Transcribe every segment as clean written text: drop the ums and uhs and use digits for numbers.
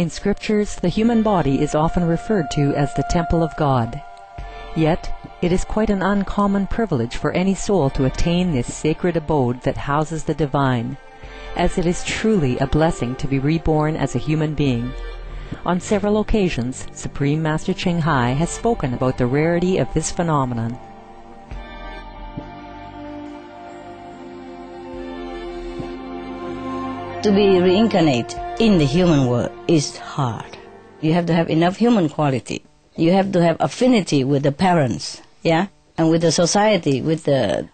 In scriptures, the human body is often referred to as the temple of God. Yet, it is quite an uncommon privilege for any soul to attain this sacred abode that houses the divine, as it is truly a blessing to be reborn as a human being. On several occasions, Supreme Master Ching Hai has spoken about the rarity of this phenomenon. To be reincarnated in the human world is hard. You have to have enough human quality. You have to have affinity with the parents, yeah, and with the society, with the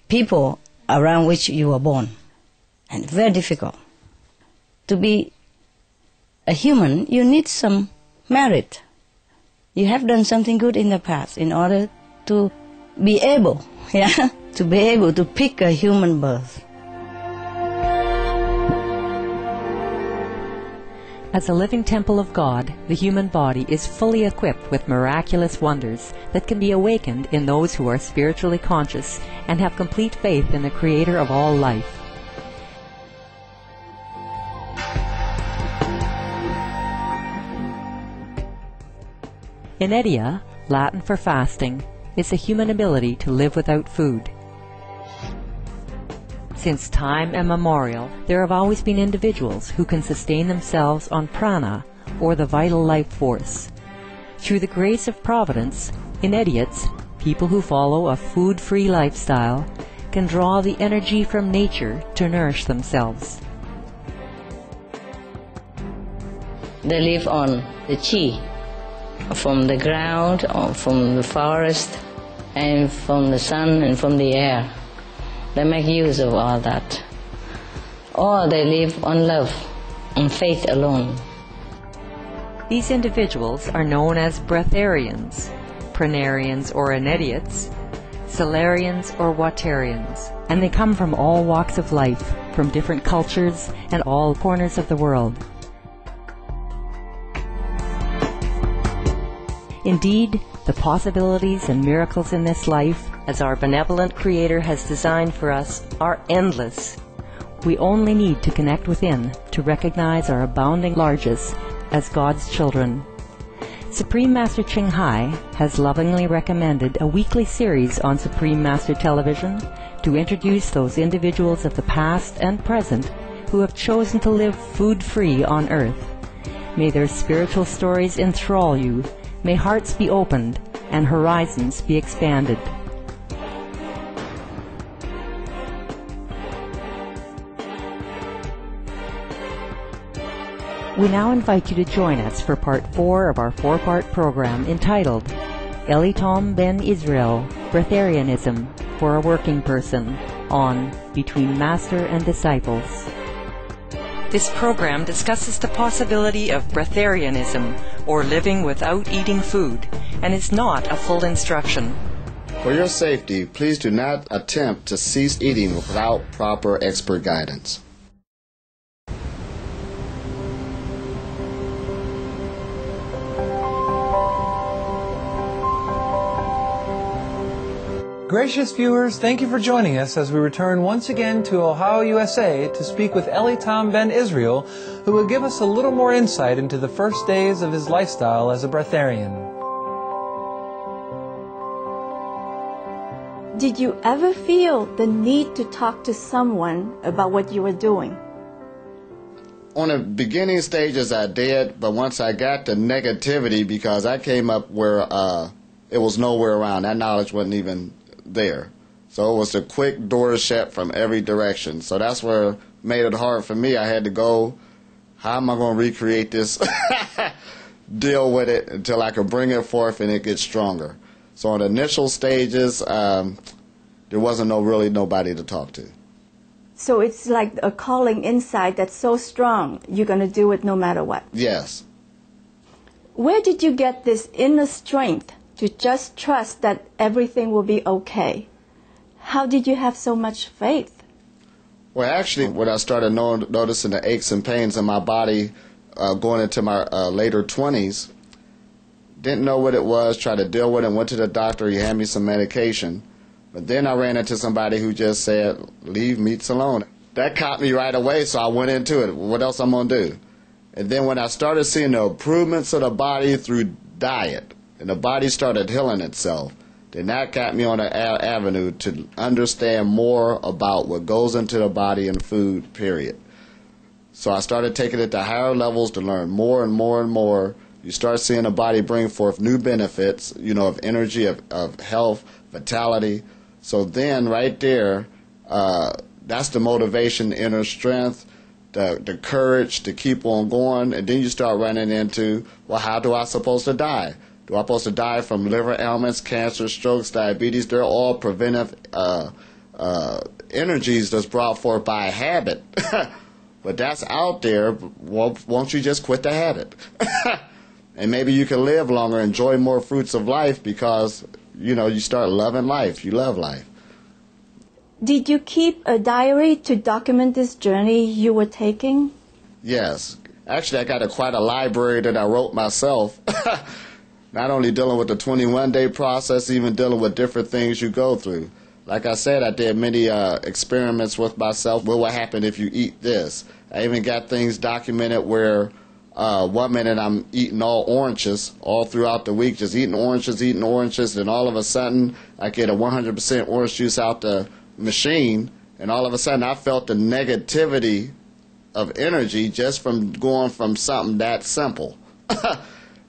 people around which you were born. And very difficult. To be a human, you need some merit. You have done something good in the past in order to be able, yeah, to be able to pick a human birth. As a living temple of God, the human body is fully equipped with miraculous wonders that can be awakened in those who are spiritually conscious and have complete faith in the Creator of all life. Inediya, Latin for fasting, is a human ability to live without food. Since time immemorial, there have always been individuals who can sustain themselves on prana, or the vital life force. Through the grace of Providence, Inediyats, people who follow a food-free lifestyle, can draw the energy from nature to nourish themselves. They live on the chi, from the ground, or from the forest, and from the sun and from the air. They make use of all that. Or they live on love, on faith alone. These individuals are known as bretarians, pranarians or Inediyats, Solarians or Watarians, and they come from all walks of life, from different cultures and all corners of the world. Indeed, the possibilities and miracles in this life, as our benevolent Creator has designed for us, are endless. We only need to connect within to recognize our abounding largesse as God's children. Supreme Master Ching Hai has lovingly recommended a weekly series on Supreme Master Television to introduce those individuals of the past and present who have chosen to live food-free on earth. May their spiritual stories enthrall you. May hearts be opened and horizons be expanded. We now invite you to join us for Part 4 of our 4-part program entitled Eliot Ben Yisrael, Bretarianism for a Working Person, on Between Master and Disciples. This program discusses the possibility of breatharianism, or living without eating food, and is not a full instruction. For your safety, please do not attempt to cease eating without proper expert guidance. Gracious viewers, thank you for joining us as we return once again to Ohio, USA to speak with Eliot Ben Yisrael, who will give us a little more insight into the first days of his lifestyle as a breatharian. Did you ever feel the need to talk to someone about what you were doing? On the beginning stages I did, but once I got the negativity, because I came up where it was nowhere around, that knowledge wasn't even there. So it was a quick door shut from every direction. So that's where made it hard for me. I had to go, how am I going to recreate this, deal with it until I could bring it forth and it gets stronger. So on the initial stages, there wasn't really nobody to talk to. So it's like a calling inside that's so strong, you're going to do it no matter what. Yes. Where did you get this inner strength to just trust that everything will be okay? How did you have so much faith? Well, actually, when I started noticing the aches and pains in my body going into my later 20s, didn't know what it was, tried to deal with it, went to the doctor, he had me some medication. But then I ran into somebody who just said, leave meats alone. That caught me right away, so I went into it. What else I'm going to do? And then when I started seeing the improvements of the body through diet, and the body started healing itself, then that got me on an avenue to understand more about what goes into the body and food, period. So I started taking it to higher levels to learn more and more and more. You start seeing the body bring forth new benefits, of energy, of health, vitality. So then right there, that's the motivation, the inner strength, the courage to keep on going. And then you start running into, well, how do I supposed to die? Do I supposed to die from liver ailments, cancer, strokes, diabetes? They're all preventive energies that's brought forth by habit. But that's out there. Won't you just quit the habit? And maybe you can live longer, enjoy more fruits of life because, you start loving life. You love life. Did you keep a diary to document this journey you were taking? Yes. Actually, I got quite a library that I wrote myself. Not only dealing with the 21-day process, even dealing with different things you go through. Like I said, I did many experiments with myself. What will happen if you eat this? I even got things documented where 1 minute I'm eating all oranges all throughout the week, just eating oranges, and all of a sudden I get a 100% orange juice out the machine, and all of a sudden I felt the negativity of energy just from going from something that simple.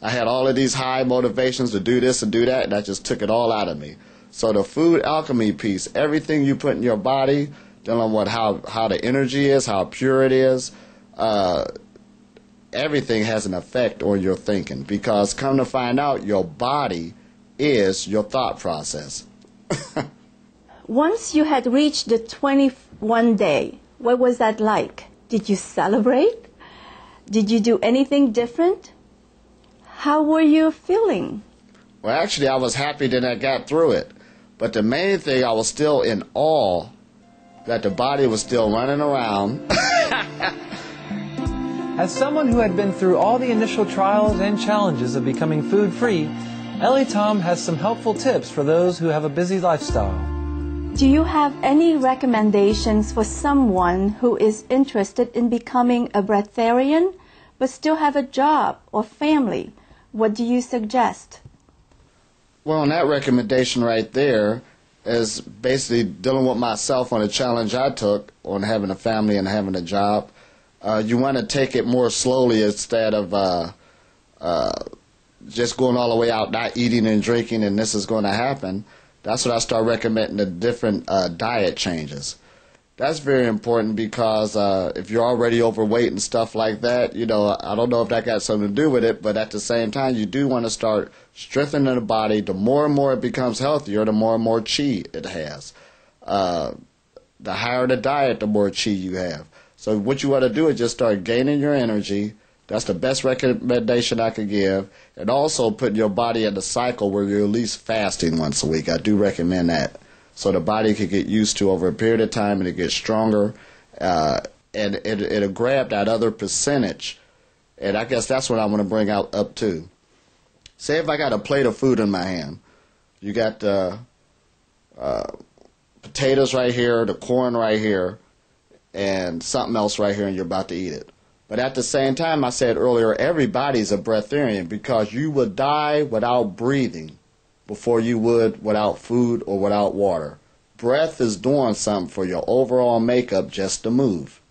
I had all of these high motivations to do this and do that, and that just took it all out of me. So the food alchemy piece, everything you put in your body, dealing with how the energy is, how pure it is, everything has an effect on your thinking. Because come to find out, your body is your thought process. Once you had reached the 21 day, what was that like? Did you celebrate? Did you do anything different? How were you feeling? Well, actually, I was happy that I got through it. But the main thing, I was still in awe that the body was still running around. As someone who had been through all the initial trials and challenges of becoming food-free, Eliot has some helpful tips for those who have a busy lifestyle. Do you have any recommendations for someone who is interested in becoming a breatharian but still have a job or family? What do you suggest? Well, and that recommendation right there is basically dealing with myself on a challenge I took on having a family and having a job. You want to take it more slowly instead of just going all the way out, not eating and drinking, and this is going to happen. That's what I start recommending, the different diet changes. That's very important because if you're already overweight and stuff like that, I don't know if that got something to do with it, but at the same time, you do want to start strengthening the body. The more and more it becomes healthier, the more and more chi it has. The higher the diet, the more chi you have. So what you want to do is just start gaining your energy. That's the best recommendation I could give. And also putting your body in the cycle where you're at least fasting once a week. I do recommend that. So the body could get used to over a period of time and it gets stronger. And it'll grab that other percentage. And I guess that's what I want to bring up too. Say if I got a plate of food in my hand. You got the potatoes right here, the corn right here, and something else right here, and you're about to eat it. But at the same time, I said earlier, everybody's a breatharian because you would die without breathing before you would without food or without water. Breath is doing something for your overall makeup just to move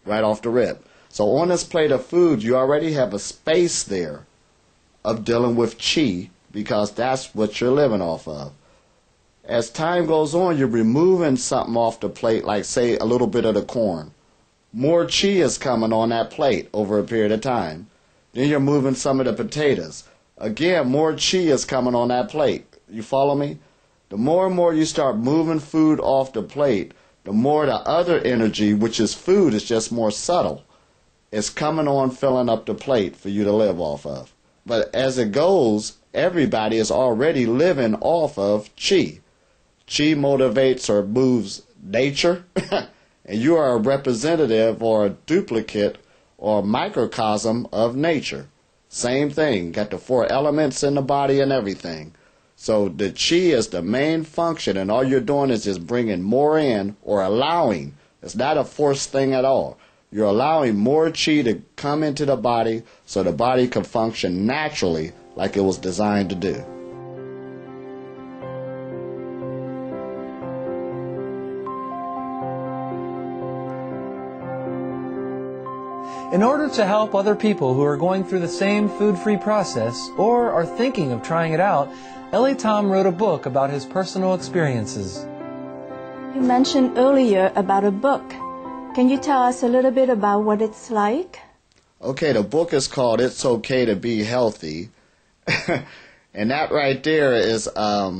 right off the rip. So on this plate of food, you already have a space there of dealing with chi because that's what you're living off of. As time goes on, you're removing something off the plate, like say a little bit of the corn. More chi is coming on that plate over a period of time. Then you're moving some of the potatoes. Again, more chi is coming on that plate. You follow me? The more and more you start moving food off the plate, the more the other energy, which is food, is just more subtle. It's coming on, filling up the plate for you to live off of. But as it goes, everybody is already living off of chi. Chi motivates or moves nature, and you are a representative or a duplicate or microcosm of nature. Same thing, got the 4 elements in the body and everything. So the chi is the main function, and all you're doing is just bringing more in or allowing. It's not a forced thing at all. You're allowing more chi to come into the body so the body can function naturally like it was designed to do. In order to help other people who are going through the same food-free process or are thinking of trying it out, Eliot wrote a book about his personal experiences. You mentioned earlier about a book. Can you tell us a little bit about what it's like? Okay, the book is called It's Okay to Be Healthy. And that right there is a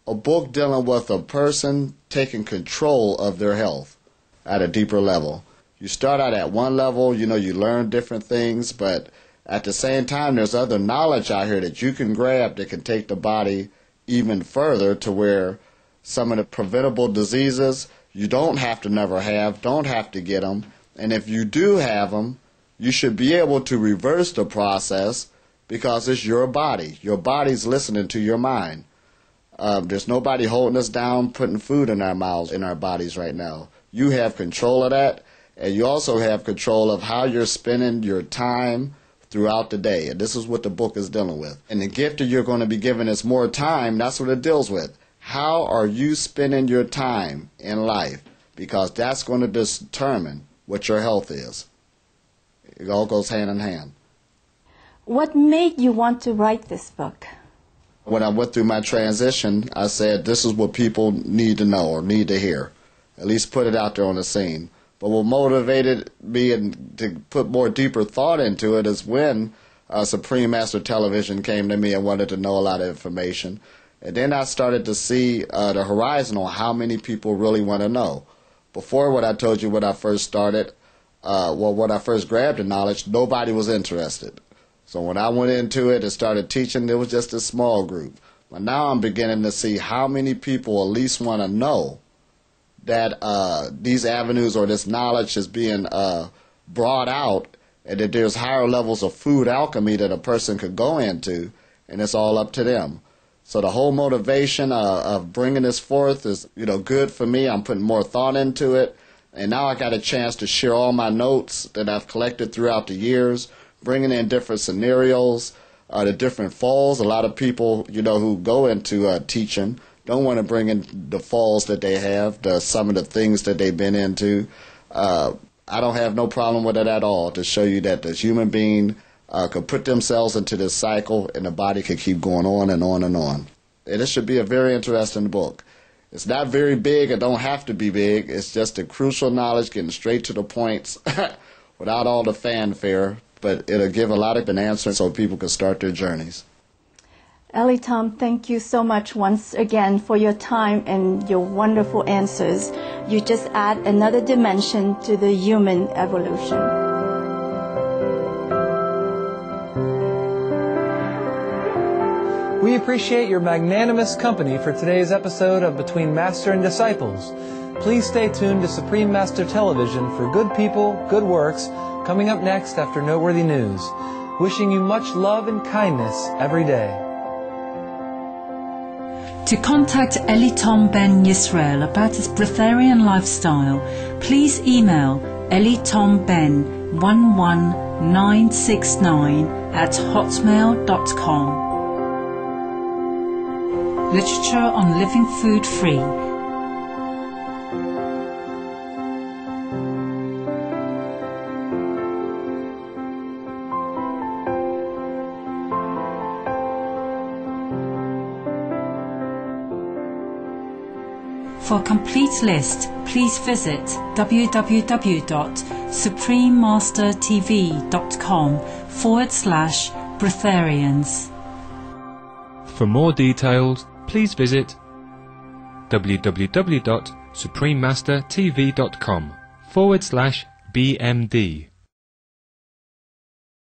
book dealing with a person taking control of their health at a deeper level. You start out at one level, you learn different things, but at the same time, there's other knowledge out here that you can grab that can take the body even further to where some of the preventable diseases you don't have to never have, don't have to get them. And if you do have them, you should be able to reverse the process because it's your body. Your body's listening to your mind. There's nobody holding us down, putting food in our mouths, in our bodies right now. You have control of that. And you also have control of how you're spending your time throughout the day. And this is what the book is dealing with. And the gift that you're going to be given is more time. That's what it deals with. How are you spending your time in life? Because that's going to determine what your health is. It all goes hand in hand. What made you want to write this book? When I went through my transition, I said, this is what people need to know or need to hear. At least put it out there on the scene. But what motivated me to put more deeper thought into it is when Supreme Master Television came to me and wanted to know a lot of information. And then I started to see the horizon on how many people really want to know. Before what I told you when I first started, when I first grabbed the knowledge, nobody was interested. So when I went into it and started teaching, it was just a small group. But now I'm beginning to see how many people at least want to know that these avenues or this knowledge is being brought out, and that there's higher levels of food alchemy that a person could go into, and it's all up to them. So the whole motivation of bringing this forth is, good for me. I'm putting more thought into it, and now I got a chance to share all my notes that I've collected throughout the years, bringing in different scenarios, the different falls. A lot of people, who go into teaching don't want to bring in the falls that they have, some of the things that they've been into. I don't have no problem with it at all to show you that the human being could put themselves into this cycle and the body could keep going on and on and on. And it should be a very interesting book. It's not very big. It don't have to be big. It's just the crucial knowledge, getting straight to the points without all the fanfare. But it'll give a lot of an answer so people can start their journeys. Eliot, thank you so much once again for your time and your wonderful answers. You just add another dimension to the human evolution. We appreciate your magnanimous company for today's episode of Between Master and Disciples. Please stay tuned to Supreme Master Television for good people, good works, coming up next after Noteworthy News. Wishing you much love and kindness every day. To contact Eliot Ben Yisrael about his breatharian lifestyle, please email eliotben11969@hotmail.com. Literature on living food free. For a complete list, please visit www.suprememastertv.com/breatharians. For more details, please visit www.suprememastertv.com/BMD.